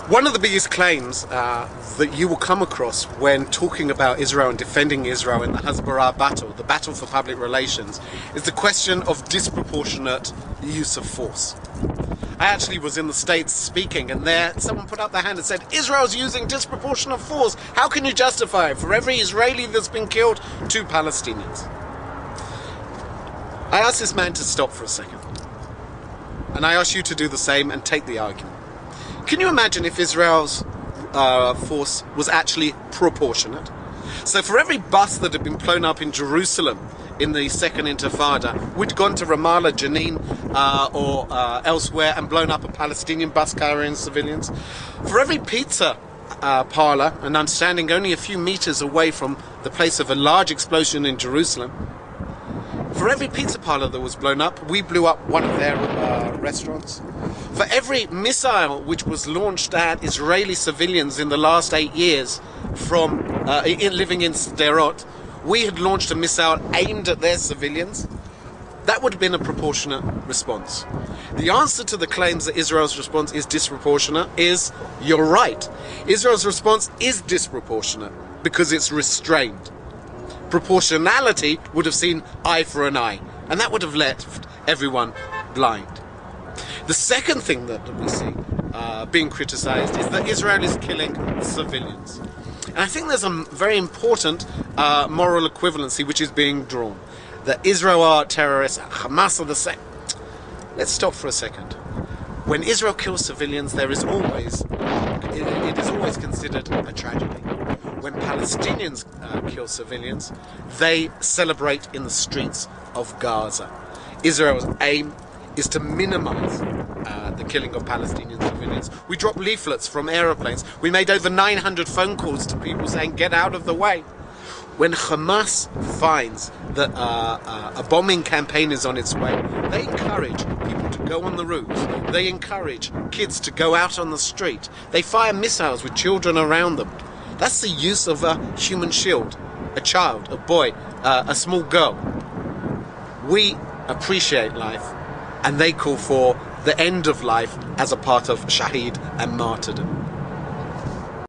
One of the biggest claims that you will come across when talking about Israel and defending Israel in the Hasbara battle, the battle for public relations, is the question of disproportionate use of force. I actually was in the States speaking, and there someone put up their hand and said, Israel's using disproportionate force. How can you justify it? For every Israeli that's been killed, 2 Palestinians. I asked this man to stop for a second. And I ask you to do the same and take the argument. Can you imagine if Israel's force was actually proportionate? So for every bus that had been blown up in Jerusalem in the Second Intifada, we'd gone to Ramallah, Jenin, or elsewhere and blown up a Palestinian bus carrying civilians. For every pizza parlor, and I'm standing only a few meters away from the place of a large explosion in Jerusalem, for every pizza parlor that was blown up, we blew up one of their restaurants. For every missile which was launched at Israeli civilians in the last 8 years from living in Sderot, we had launched a missile aimed at their civilians. That would have been a proportionate response. The answer to the claims that Israel's response is disproportionate is, you're right. Israel's response is disproportionate because it's restrained. Proportionality would have seen eye for an eye, and that would have left everyone blind. The second thing that we see being criticized is that Israel is killing civilians. And I think there's a very important moral equivalency which is being drawn. That Israel are terrorists, Hamas are the same. Let's stop for a second. When Israel kills civilians, there is always, it is always considered a tragedy. When Palestinians kill civilians, they celebrate in the streets of Gaza. Israel's aim is to minimize the killing of Palestinian civilians. We dropped leaflets from aeroplanes. We made over 900 phone calls to people saying, get out of the way. When Hamas finds that a bombing campaign is on its way, they encourage people to go on the roofs. They encourage kids to go out on the street. They fire missiles with children around them. That's the use of a human shield. A child, a boy, a small girl. We appreciate life, and they call for the end of life as a part of shaheed and martyrdom.